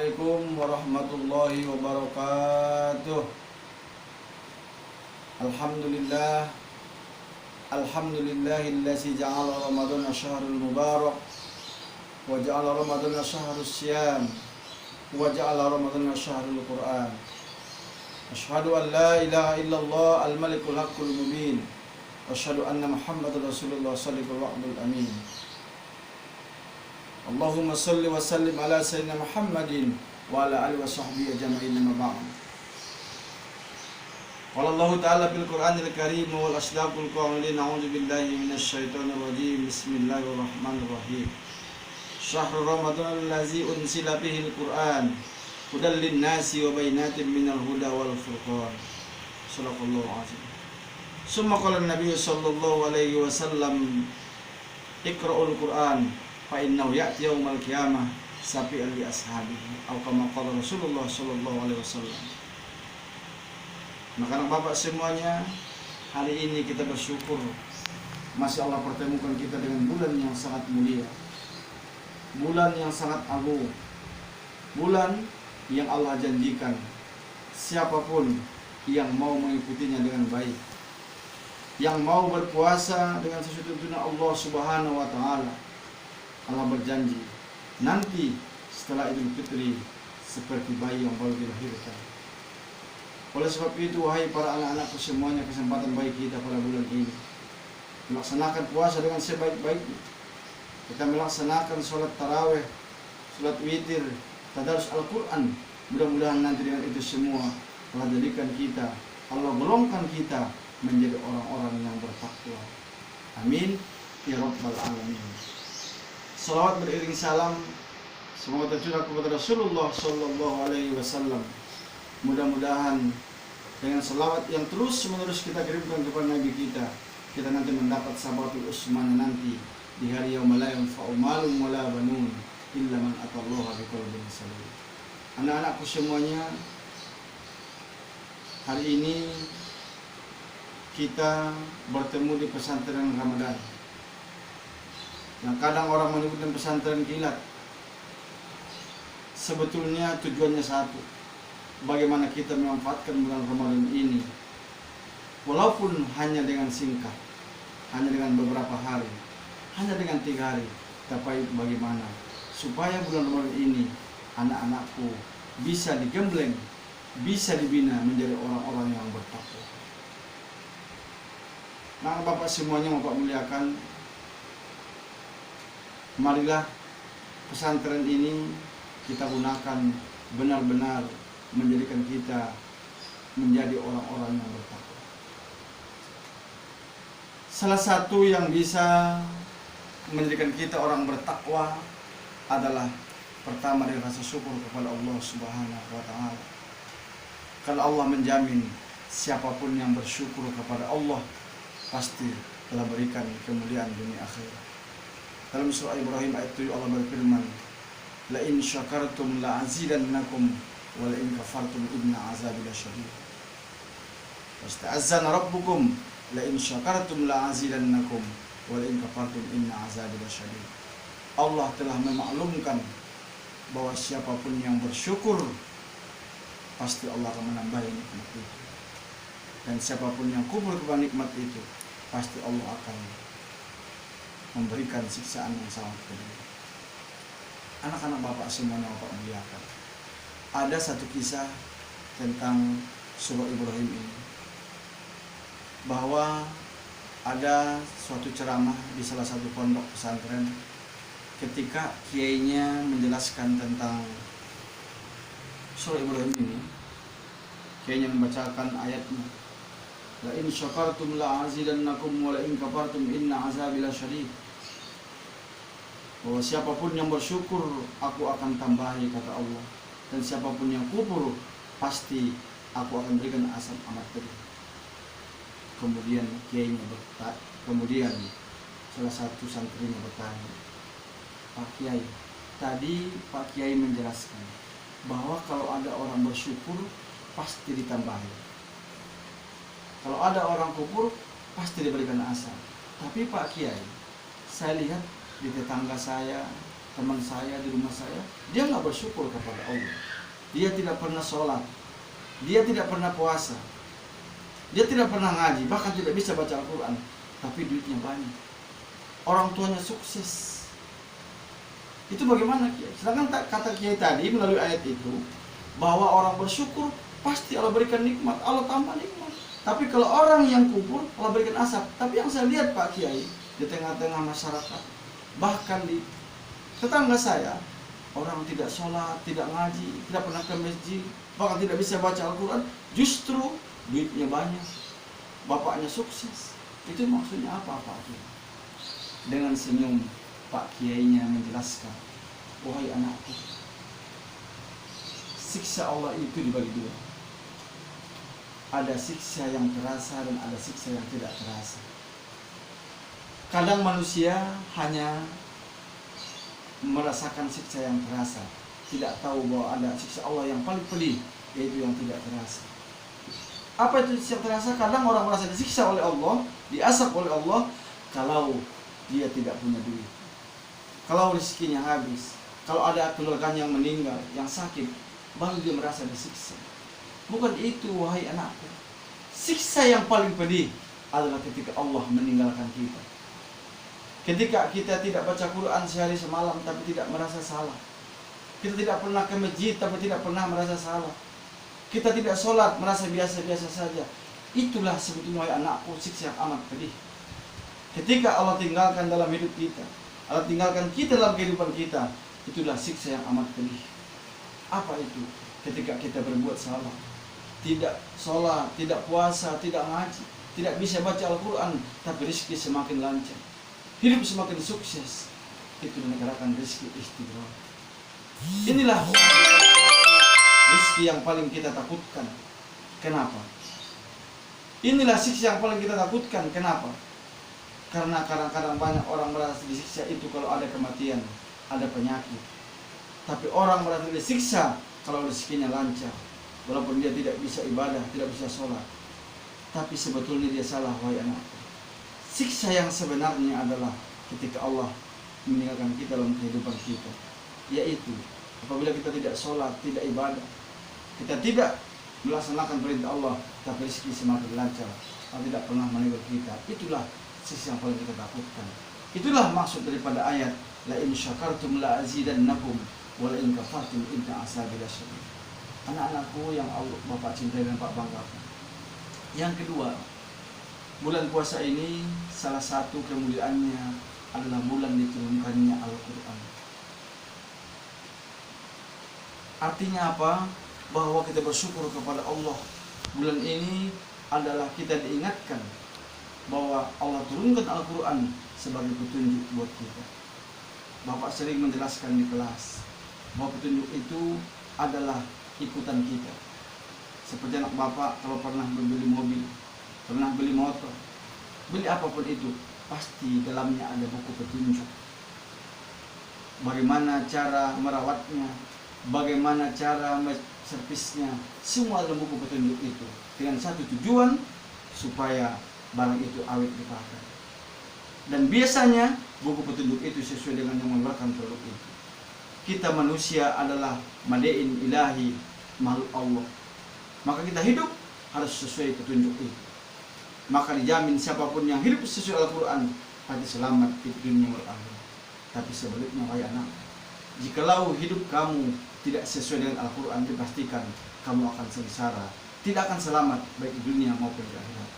Assalamualaikum warahmatullahi wabarakatuh. Alhamdulillah. Alhamdulillahillazi ja'ala Ramadana syahrul mubarak wa ja'ala Ramadana syahrus siyam wa ja'ala Ramadana syahrul Qur'an. Asyhadu an la ilaha illallah al-malikul haqqul mubin. Asyhadu anna Muhammadar Rasulullah sallallahu alaihi amin. Allahumma salli wa sallim ala sayyidina Muhammadin wa ala alihi wa sahbihi ajma'in, amma ba'd. Qala Allah ta'ala fil Qur'anil Karim wal asdaqul qawlin, a'udzu billahi minasy syaithanir rajim. Bismillahirrahmanirrahim. Syahrul Ramadan allazi unsila fihil Qur'an hudal lin-nasi wa bainatin minal huda wal furqan. Shadaqallahu azim. Summa qala an-nabiy sallallahu alaihi wasallam, iqra'ul Qur'an fa innahu ya'ti yaumal qiyamah safi'an li ashabihi, atau kama qala Rasulullah sallallahu alaihi wasallam. Anak-anak Bapak semuanya, hari ini kita bersyukur masih Allah pertemukan kita dengan bulan yang sangat mulia, bulan yang sangat agung, bulan yang Allah janjikan siapapun yang mau mengikutinya dengan baik, yang mau berpuasa dengan sesuai tuntunan Allah Subhanahu wa taala, Allah berjanji nanti setelah Idul Fitri seperti bayi yang baru dilahirkan. Oleh sebab itu, wahai para anak-anakku semuanya, kesempatan baik kita pada bulan ini melaksanakan puasa dengan sebaik-baiknya. Kita melaksanakan sholat taraweh, sholat witir, tadarus Al-Quran. Mudah-mudahan nanti dengan itu semua Allah jadikan kita, Allah golongkan kita menjadi orang-orang yang bertakwa. Amin ya rabbal alamin. Salawat beriring salam semoga tercurah kepada Rasulullah sallallahu alaihi wasallam. Mudah-mudahan dengan salawat yang terus menerus kita kirimkan kepada Nabi kita nanti mendapat sabatul usman nanti di hari yaumul la yanfa'u malun wala banun illa man atallaha biqalbin salim. Anak-anakku semuanya, hari ini kita bertemu di pesantren Ramadan yang kadang orang menyebutkan pesantren kilat. Sebetulnya tujuannya satu, bagaimana kita memanfaatkan bulan Ramadan ini, walaupun hanya dengan singkat, hanya dengan beberapa hari, hanya dengan 3 hari, tapi bagaimana supaya bulan Ramadan ini anak-anakku bisa digembleng, bisa dibina menjadi orang-orang yang bertakwa. Nah, Bapak semuanya Bapak muliakan, marilah pesantren ini kita gunakan benar-benar menjadikan kita menjadi orang-orang yang bertakwa. Salah satu yang bisa menjadikan kita orang bertakwa adalah pertama dari rasa syukur kepada Allah Subhanahu wa taala. Kalau Allah menjamin siapapun yang bersyukur kepada Allah pasti telah berikan kemuliaan dunia akhirat. Dalam surah Ibrahim ayat 7 Allah berfirman, la in syakartum la azidannakum wa la in kafartum inna azabi lasyadid. Wasta'azzana rabbukum la in syakartum la azidannakum wa la in kafartum inna azabi lasyadid. Allah telah memaklumkan bahwa siapapun yang bersyukur pasti Allah akan menambahi nikmat itu, dan siapapun yang kufur kepada nikmat itu pasti Allah akan memberikan siksaan yang sangat pedih. Anak-anak Bapak semuanya Bapak muliakan, ada satu kisah tentang surah Ibrahim ini, bahwa ada suatu ceramah di salah satu pondok pesantren ketika kiainya menjelaskan tentang surah Ibrahim ini. Kiainya membacakan ayatnya, la in syakartum la azidannakum wa la in kafartum inna azabi lasyadid. Bahwa siapapun yang bersyukur aku akan tambahi, kata Allah, dan siapapun yang kufur pasti aku akan berikan azab amat pedih. Kemudian kiainya kemudian salah satu santrinya bertanya, Pak Kiai, tadi Pak Kiai menjelaskan bahwa kalau ada orang bersyukur pasti ditambahi, kalau ada orang kufur pasti diberikan azab. Tapi Pak Kiai, saya lihat di tetangga saya teman saya di rumah saya, dia nggak bersyukur kepada Allah. Dia tidak pernah sholat, dia tidak pernah puasa, dia tidak pernah ngaji, bahkan tidak bisa baca Al-Quran, tapi duitnya banyak, orang tuanya sukses. Itu bagaimana Kiai? Sedangkan kata Kiai tadi melalui ayat itu, bahwa orang bersyukur pasti Allah berikan nikmat, Allah tambah nikmat. Tapi kalau orang yang kufur, Allah berikan asap. Tapi yang saya lihat Pak Kiai, di tengah-tengah masyarakat, bahkan di tetangga saya, orang tidak sholat, tidak ngaji, tidak pernah ke masjid, bahkan tidak bisa baca Al-Quran, justru duitnya banyak, bapaknya sukses. Itu maksudnya apa Pak Kiai? Dengan senyum Pak Kiainya menjelaskan, wahai anakku, siksa Allah itu dibagi dua. Ada siksa yang terasa dan ada siksa yang tidak terasa. Kadang manusia hanya merasakan siksa yang terasa, tidak tahu bahwa ada siksa Allah yang paling pedih, yaitu yang tidak terasa. Apa itu siksa terasa? Kadang orang merasa disiksa oleh Allah, diazab oleh Allah kalau dia tidak punya duit, kalau rezekinya habis, kalau ada keluarganya yang meninggal, yang sakit, baru dia merasa disiksa. Bukan itu wahai anakku. Siksa yang paling pedih adalah ketika Allah meninggalkan kita. Ketika kita tidak baca Quran sehari semalam tapi tidak merasa salah. Kita tidak pernah ke masjid tapi tidak pernah merasa salah. Kita tidak sholat merasa biasa-biasa saja. Itulah sebetulnya wahai anakku siksa yang amat pedih. Ketika Allah tinggalkan dalam hidup kita, Allah tinggalkan kita dalam kehidupan kita, itulah siksa yang amat pedih. Apa itu? Ketika kita berbuat salah, tidak sholat, tidak puasa, tidak ngaji, tidak bisa baca Al-Quran, tapi rezeki semakin lancar, hidup semakin sukses, itu menegakkan rezeki istighfar. Inilah rezeki yang paling kita takutkan. Kenapa? Inilah siksa yang paling kita takutkan. Kenapa? Karena kadang-kadang banyak orang merasa disiksa itu kalau ada kematian, ada penyakit. Tapi orang merasa disiksa kalau rezekinya lancar, walaupun dia tidak bisa ibadah, tidak bisa sholat. Tapi sebetulnya dia salah wahai anakku. Siksa yang sebenarnya adalah ketika Allah meninggalkan kita dalam kehidupan kita, yaitu apabila kita tidak sholat, tidak ibadah, kita tidak melaksanakan perintah Allah, tapi rezeki semakin lancar, Allah tidak pernah meninggal kita. Itulah siksa yang paling kita takutkan. Itulah maksud daripada ayat la in syakartum la azidannakum wa la in kafartum inna azabi lasyadid. Anak-anakku yang Allah Bapak cintai dan Bapak banggakan. Yang kedua, bulan puasa ini salah satu kemuliaannya adalah bulan diturunkannya Al-Quran. Artinya apa? Bahwa kita bersyukur kepada Allah. Bulan ini adalah kita diingatkan bahwa Allah turunkan Al-Quran sebagai petunjuk buat kita. Bapak sering menjelaskan di kelas bahwa petunjuk itu adalah ikutan kita. Seperti anak Bapak kalau pernah membeli mobil, pernah beli motor, beli apapun itu, pasti dalamnya ada buku petunjuk. Bagaimana cara merawatnya, bagaimana cara servisnya, semua dalam buku petunjuk itu, dengan satu tujuan supaya barang itu awet dipakai. Dan biasanya buku petunjuk itu sesuai dengan yang mengeluarkan produk itu. Kita manusia adalah madain ilahi, makhluk Allah. Maka kita hidup harus sesuai petunjuk itu. Maka dijamin siapapun yang hidup sesuai Al-Quran pasti selamat di dunia dan akhirat. Tapi sebaliknya wahai anak, jikalau hidup kamu tidak sesuai dengan Al-Quran, dipastikan kamu akan sengsara, tidak akan selamat baik di dunia maupun di akhirat.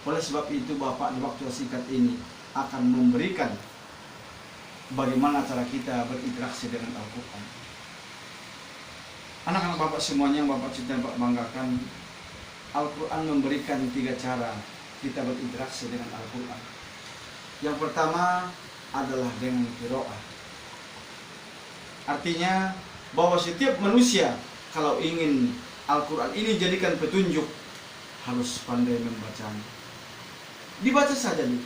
Oleh sebab itu Bapak di waktu singkat ini akan memberikan bagaimana cara kita berinteraksi dengan Al-Quran. Anak-anak Bapak semuanya yang Bapak cintai dan Bapak banggakan, Al-Quran memberikan 3 cara kita berinteraksi dengan Al-Quran. Yang pertama adalah dengan qiraah. Artinya bahwa setiap manusia kalau ingin Al-Quran ini jadikan petunjuk, harus pandai membacanya. Dibaca saja nih.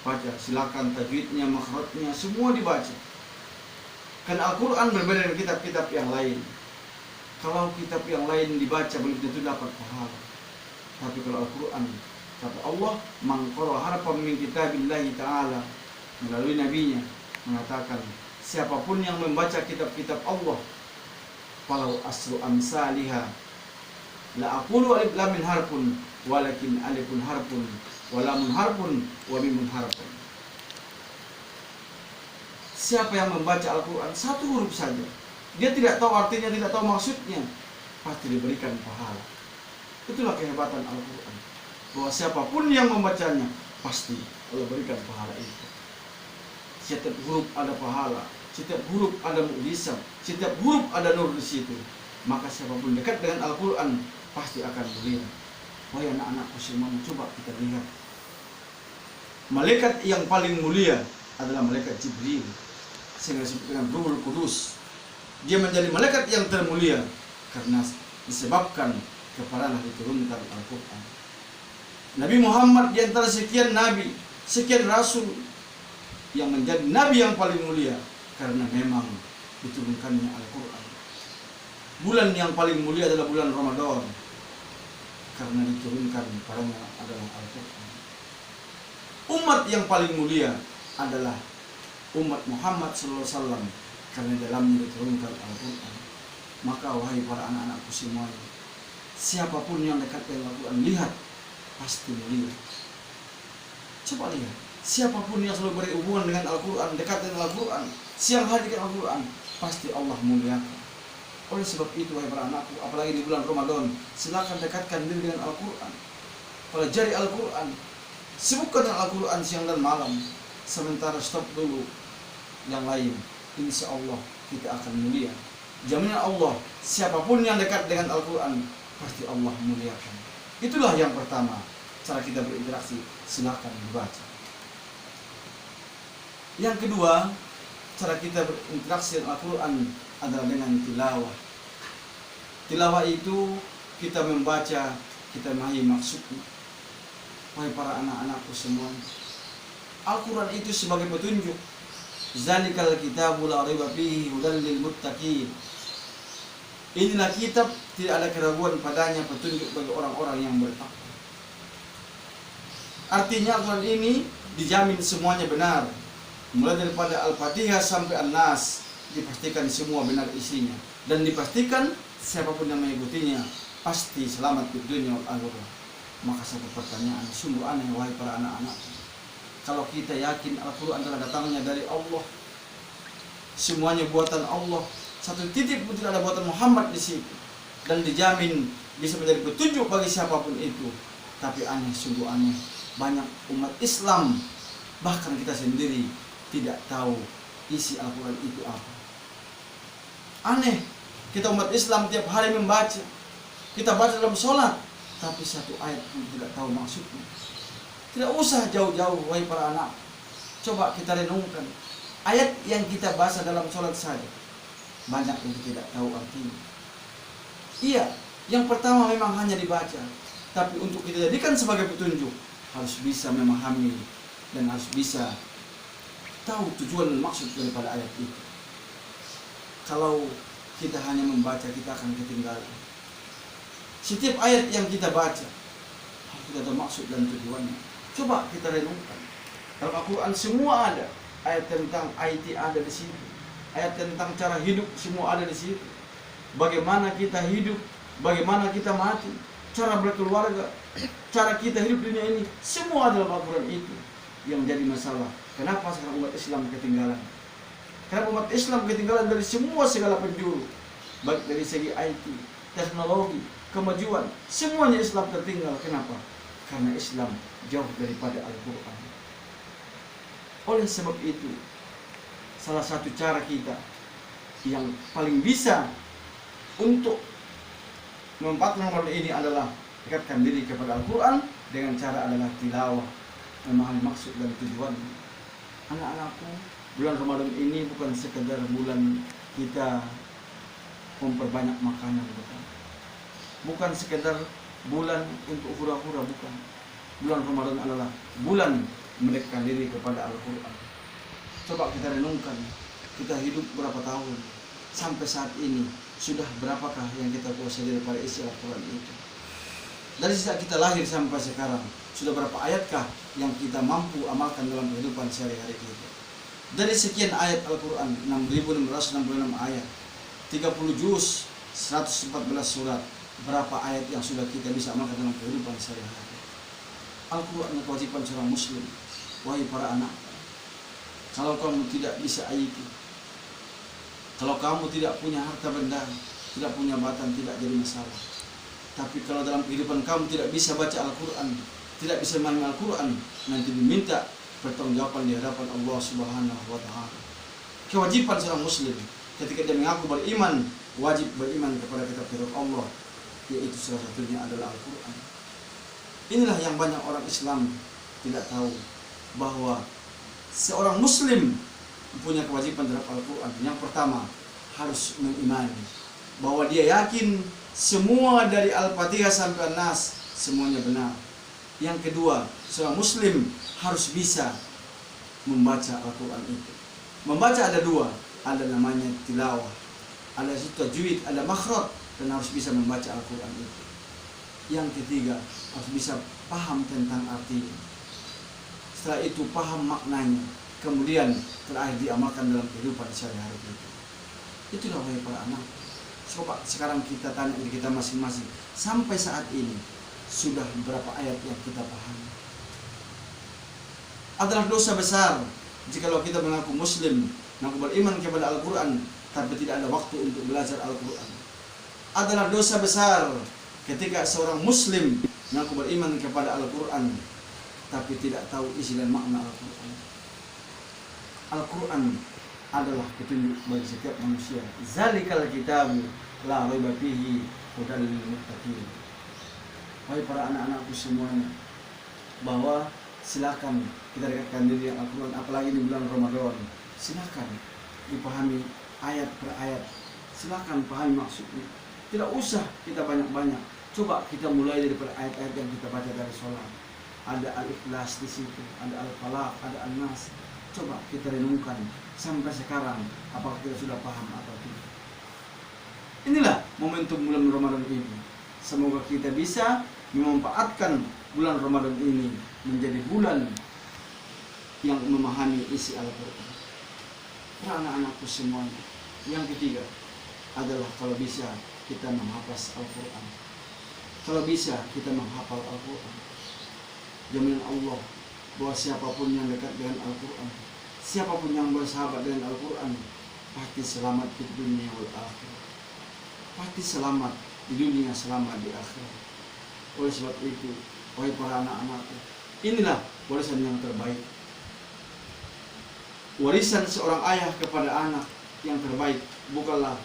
Baca, silakan tajwidnya, makhrajnya, semua dibaca. Karena Al-Quran berbeda dengan kitab-kitab yang lain. Kalau kitab yang lain dibaca belum tentu dapat pahala. Tapi kalau Al-Quran, kata Allah, man qara harfan min kitabillahi ta'ala, melalui nabinya mengatakan, siapapun yang membaca kitab-kitab Allah, falau asru amsaliha la aqulu alif lam min harfun walakin alifun harfun wa lamun harfun wa mimun harfun. Siapa yang membaca Al-Quran satu huruf saja, dia tidak tahu artinya, tidak tahu maksudnya, pasti diberikan pahala. Itulah kehebatan Al-Quran, bahwa siapapun yang membacanya pasti Allah berikan pahala itu. Setiap huruf ada pahala, setiap huruf ada mukjizat, setiap huruf ada nur di situ. Maka siapapun dekat dengan Al-Quran pasti akan mulia. Wahai anak-anakku semuanya, coba kita lihat. Malaikat yang paling mulia adalah malaikat Jibril, sehingga disebut dengan Ruhul Kudus. Dia menjadi malaikat yang termulia karena disebabkan kepadanya diturunkan Al-Quran. Nabi Muhammad di antara sekian nabi, sekian rasul, yang menjadi nabi yang paling mulia karena memang diturunkannya Al-Quran. Bulan yang paling mulia adalah bulan Ramadan karena diturunkan padanya adalah Al-Quran. Umat yang paling mulia adalah umat Muhammad SAW karena dalamnya diturunkan Al-Quran. Maka wahai para anak-anakku semuanya, siapapun yang dekat dengan Al-Quran, lihat, pasti mulia. Coba lihat, siapapun yang selalu berhubungan dengan Al-Quran, dekat dengan Al-Quran, siang hari dengan Al-Quran, pasti Allah muliakan. Oleh sebab itu wahai para anakku, apalagi di bulan Ramadan, silakan dekatkan diri dengan Al-Quran, pelajari Al-Quran, sibukkan dengan Al-Quran siang dan malam. Sementara stop dulu yang lain, insya Allah kita akan mulia. Jaminan Allah, siapapun yang dekat dengan Al-Quran pasti Allah muliakan. Itulah yang pertama, cara kita berinteraksi, silakan dibaca. Yang kedua, cara kita berinteraksi dengan Al-Quran adalah dengan tilawah. Tilawah itu kita membaca, kita memahami maksudnya. Wahai para anak-anakku semuanya, Al-Quran itu sebagai petunjuk. Zalikal kitabul la raiba fihi hudal lil muttaqin. Inilah kitab, tidak ada keraguan padanya, petunjuk bagi orang-orang yang bertakwa. Artinya Al-Quran ini dijamin semuanya benar. Mulai daripada Al-Fatihah sampai An-Nas, dipastikan semua benar isinya. Dan dipastikan siapapun yang mengikutinya pasti selamat di dunia dan akhirat. Maka satu pertanyaan sungguh aneh wahai para anak-anak. Kalau kita yakin Al-Quran adalah datangnya dari Allah, semuanya buatan Allah, satu titik pun tidak ada buatan Muhammad di situ, dan dijamin bisa menjadi petunjuk bagi siapapun itu. Tapi aneh, sungguh aneh, banyak umat Islam, bahkan kita sendiri tidak tahu isi Al-Quran itu apa. Aneh, kita umat Islam tiap hari membaca, kita baca dalam sholat, tapi satu ayat pun tidak tahu maksudnya. Tidak usah jauh-jauh wahai para anak, coba kita renungkan ayat yang kita baca dalam sholat saja, banyak yang tidak tahu artinya. Iya, yang pertama memang hanya dibaca, tapi untuk kita jadikan sebagai petunjuk harus bisa memahami dan harus bisa tahu tujuan dan maksud daripada ayat itu. Kalau kita hanya membaca, kita akan ketinggalan. Setiap ayat yang kita baca harus kita tahu maksud dan tujuannya. Coba kita renungkan. Dalam Al-Quran semua ada. Ayat tentang IT ada di situ. Ayat tentang cara hidup semua ada di situ. Bagaimana kita hidup, bagaimana kita mati, cara berkeluarga, cara kita hidup di dunia ini, semua dalam Al-Quran itu. Yang menjadi masalah, kenapa sekarang umat Islam ketinggalan? Karena umat Islam ketinggalan dari semua segala penjuru, baik dari segi IT, teknologi, kemajuan, semuanya Islam tertinggal. Kenapa? Karena Islam jauh daripada Al-Quran. Oleh sebab itu, salah satu cara kita yang paling bisa untuk memanfaatkan Ramadan ini adalah dekatkan diri kepada Al-Quran dengan cara adalah tilawah, memahami maksud dan tujuan. Anak-anakku, bulan Ramadan ini bukan sekedar bulan kita memperbanyak makanan, bukan sekedar bulan untuk hura-hura, bukan. Bulan Ramadan adalah bulan mendekatkan diri kepada Al-Quran. Coba kita renungkan, kita hidup berapa tahun sampai saat ini, sudah berapakah yang kita kuasai daripada isi Al-Quran itu? Dari sejak kita lahir sampai sekarang, sudah berapa ayatkah yang kita mampu amalkan dalam kehidupan sehari-hari kita? Dari sekian ayat Al-Quran, 6.666 ayat, 30 juz, 114 surat, berapa ayat yang sudah kita bisa amalkan dalam kehidupan sehari-hari? Al-Quran kewajiban seorang muslim. Wahai para anak, kalau kamu tidak bisa ayati, kalau kamu tidak punya harta benda, tidak punya batan, tidak jadi masalah. Tapi kalau dalam kehidupan kamu tidak bisa baca Al-Quran, tidak bisa memahami Al-Quran, nanti diminta pertanggungjawaban di hadapan Allah Subhanahu wa Ta'ala. Kewajiban seorang muslim ketika dia mengaku beriman, wajib beriman kepada kitab Allah, yaitu salah satunya adalah Al-Quran. Inilah yang banyak orang Islam tidak tahu, bahwa seorang muslim punya kewajiban terhadap Al-Quran. Yang pertama, harus mengimani bahwa dia yakin semua dari Al-Fatihah sampai An-Nas semuanya benar. Yang kedua, seorang muslim harus bisa membaca Al-Quran itu. Membaca ada dua, ada namanya tilawah, ada tajwid, ada makhraj, dan harus bisa membaca Al-Quran itu. Yang ketiga, harus bisa paham tentang artinya. Setelah itu paham maknanya, kemudian terakhir diamalkan dalam kehidupan sehari-hari itu. Itulah wahai para anak. Coba sekarang kita tanya diri kita masing-masing, sampai saat ini sudah berapa ayat yang kita pahami? Adalah dosa besar jikalau kita mengaku muslim, mengaku beriman kepada Al-Quran, tapi tidak ada waktu untuk belajar Al-Quran. Adalah dosa besar ketika seorang muslim mengaku beriman kepada Al-Quran, tapi tidak tahu isi dan makna Al-Quran. Al-Quran adalah petunjuk bagi setiap manusia. Zalikal kitabu la raiba fihi hudal lil muttaqin. Wahai para anak-anakku semuanya, bahwa silakan kita dekatkan diri dengan Al-Quran, apalagi di bulan Ramadan. Silakan dipahami ayat per ayat, silakan pahami maksudnya. Tidak usah kita banyak-banyak. Coba kita mulai dari ayat-ayat yang kita baca dari sholat. Ada Al-Ikhlas di situ, ada Al-Falaq, ada An-Nas. Coba kita renungkan sampai sekarang, apakah kita sudah paham atau tidak. Inilah momentum bulan Ramadan ini. Semoga kita bisa memanfaatkan bulan Ramadan ini menjadi bulan yang memahami isi Al-Quran. Para anak-anakku semuanya, yang ketiga adalah kalau bisa kita menghafaz Al-Quran. Kalau bisa kita menghafal Al-Quran. Jaminan Allah bahwa siapapun yang dekat dengan Al-Quran, siapapun yang bersahabat dengan Al-Quran, pasti selamat di dunia wal akhirat. Pasti selamat di dunia, selamat di akhirat. Oleh sebab itu, wahai para anak-anakku, inilah warisan yang terbaik. Warisan seorang ayah kepada anak yang terbaik bukanlah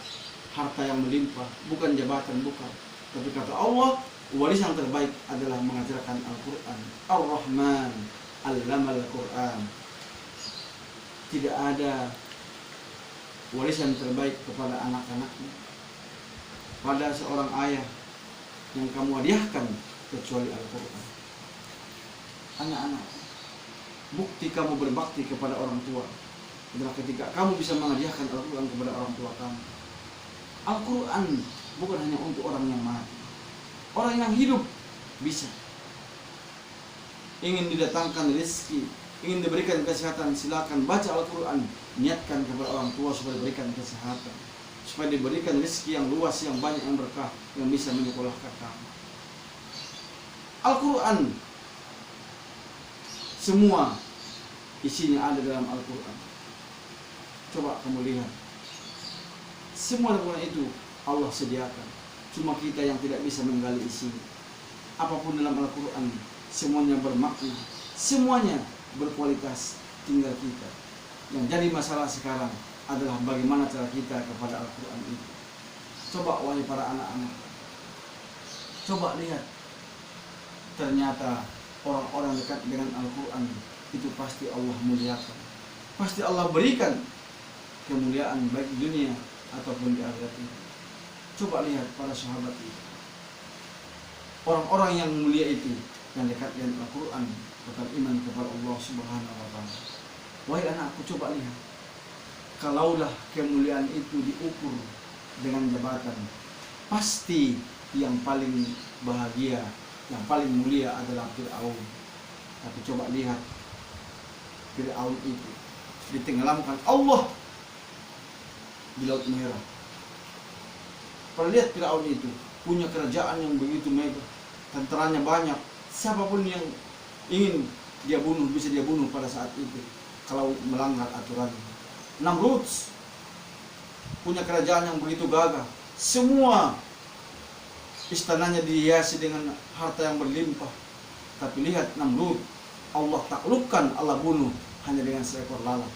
harta yang melimpah, bukan jabatan, bukan. Tapi kata Allah, warisan terbaik adalah mengajarkan Al-Quran. Ar-Rahman Allamal Quran. Tidak ada warisan terbaik kepada anak-anaknya, pada seorang ayah yang kamu hadiahkan kecuali Al-Quran. Anak-anak, bukti kamu berbakti kepada orang tua adalah ketika kamu bisa menghadiahkan Al-Quran kepada orang tua kamu. Al-Quran bukan hanya untuk orang yang mati, orang yang hidup bisa. Ingin didatangkan rezeki, ingin diberikan kesehatan, silakan baca Al-Quran, niatkan kepada orang tua supaya diberikan kesehatan, supaya diberikan rezeki yang luas, yang banyak, yang berkah, yang bisa menyekolahkan kamu. Al-Quran semua isinya ada dalam Al-Quran. Coba kamu lihat, semua Al-Quran itu Allah sediakan, cuma kita yang tidak bisa menggali isinya. Apapun dalam Al-Quran, semuanya bermakna, semuanya berkualitas. Tinggal kita. Yang jadi masalah sekarang adalah bagaimana cara kita kepada Al-Quran itu. Coba wahai para anak-anak, coba lihat, ternyata orang-orang dekat dengan Al-Quran itu pasti Allah muliakan, pasti Allah berikan kemuliaan baik di dunia ataupun di akhirat ini. Coba lihat para sahabat itu, orang-orang yang mulia itu, yang dekat dengan Al-Quran, tetap iman kepada Allah Subhanahu wa Ta'ala. Wahai anakku, coba lihat, kalaulah kemuliaan itu diukur dengan jabatan, pasti yang paling bahagia, yang paling mulia adalah Fir'aun. Tapi coba lihat, Fir'aun itu ditenggelamkan Allah di Laut Merah. Perlihat Firaun itu punya kerajaan yang begitu megah, tentaranya banyak, siapapun yang ingin dia bunuh bisa dia bunuh pada saat itu kalau melanggar aturan. Namrud punya kerajaan yang begitu gagah, semua istananya dihiasi dengan harta yang berlimpah. Tapi lihat Namrud, Allah taklukkan, Allah bunuh hanya dengan seekor lalat.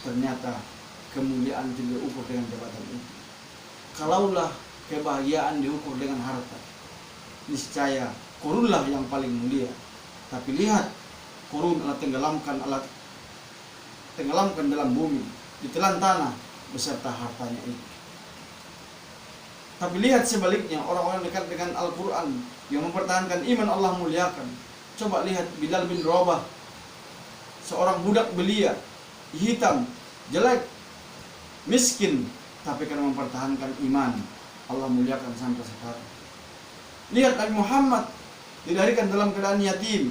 Ternyata kemuliaan tidak diukur dengan jabatan itu. Kalaulah kebahagiaan diukur dengan harta, niscaya Korunlah yang paling mulia. Tapi lihat, Korun Allah tenggelamkan dalam bumi, ditelan tanah beserta hartanya itu. Tapi lihat sebaliknya, orang-orang dekat dengan Al-Quran yang mempertahankan iman Allah muliakan. Coba lihat Bilal bin Rabah, seorang budak belia, hitam, jelek, miskin, tapi karena mempertahankan iman, Allah muliakan sampai sekarang. Lihat Nabi Muhammad dilahirkan dalam keadaan yatim,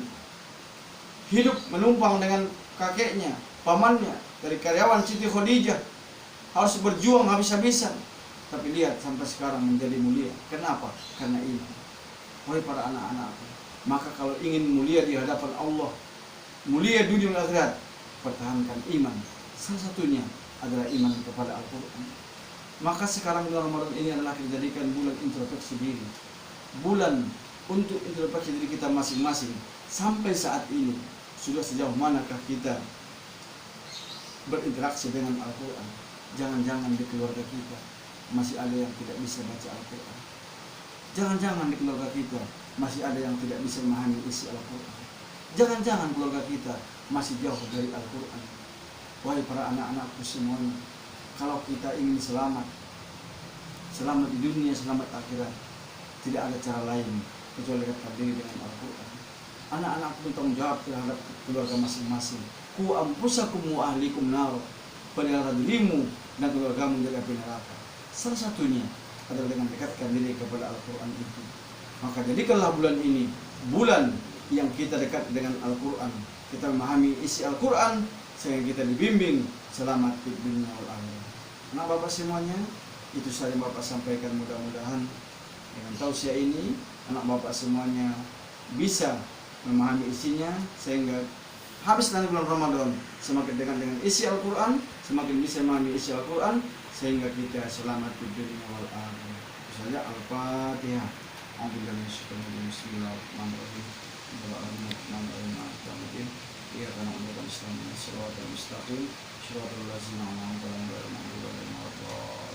hidup menumpang dengan kakeknya, pamannya, dari karyawan Siti Khadijah, harus berjuang habis-habisan. Tapi lihat sampai sekarang menjadi mulia. Kenapa? Karena iman. Wahai para anak-anakku, maka kalau ingin mulia di hadapan Allah, mulia dunia dan akhirat, pertahankan iman. Salah satunya adalah iman kepada Al-Quran. Maka sekarang bulan Ramadan ini adalah kita jadikan bulan introspeksi diri, bulan untuk introspeksi diri kita masing-masing. Sampai saat ini sudah sejauh manakah kita berinteraksi dengan Al-Quran? Jangan-jangan di keluarga kita masih ada yang tidak bisa baca Al-Quran. Jangan-jangan di keluarga kita masih ada yang tidak bisa memahami isi Al-Quran. Jangan-jangan keluarga kita masih jauh dari Al-Quran. Wahai para anak-anakku semuanya, kalau kita ingin selamat di dunia, selamat akhirat, tidak ada cara lain kecuali dekatkan diri dengan Al-Quran. Anak-anakku bertanggung jawab terhadap keluarga masing-masing. Ku ampusakum wa ahlikum nar, pelihara dirimu dan keluargamu menjaga api neraka. Salah satunya adalah dengan dekatkan diri kepada Al-Quran itu. Maka jadikanlah bulan ini bulan yang kita dekat dengan Al-Quran, kita memahami isi Al-Quran sehingga kita dibimbing selamat di dunia wal akhirat. Anak Bapak semuanya, itu saja Bapak sampaikan. Mudah-mudahan dengan tausiah ini anak Bapak semuanya bisa memahami isinya sehingga habis nanti bulan Ramadan semakin dekat dengan isi Al-Quran, semakin bisa memahami isi Al-Quran sehingga kita selamat di dunia wal akhirat. Itu saja. Al-Fatihah. Bismillahirrahmanirrahim. Iya karena untuk Islam, Shiratal Mustaqim, Shiratal Ladzina an'amta 'alaihim ghairil maghdubi 'alaihim waladdallin.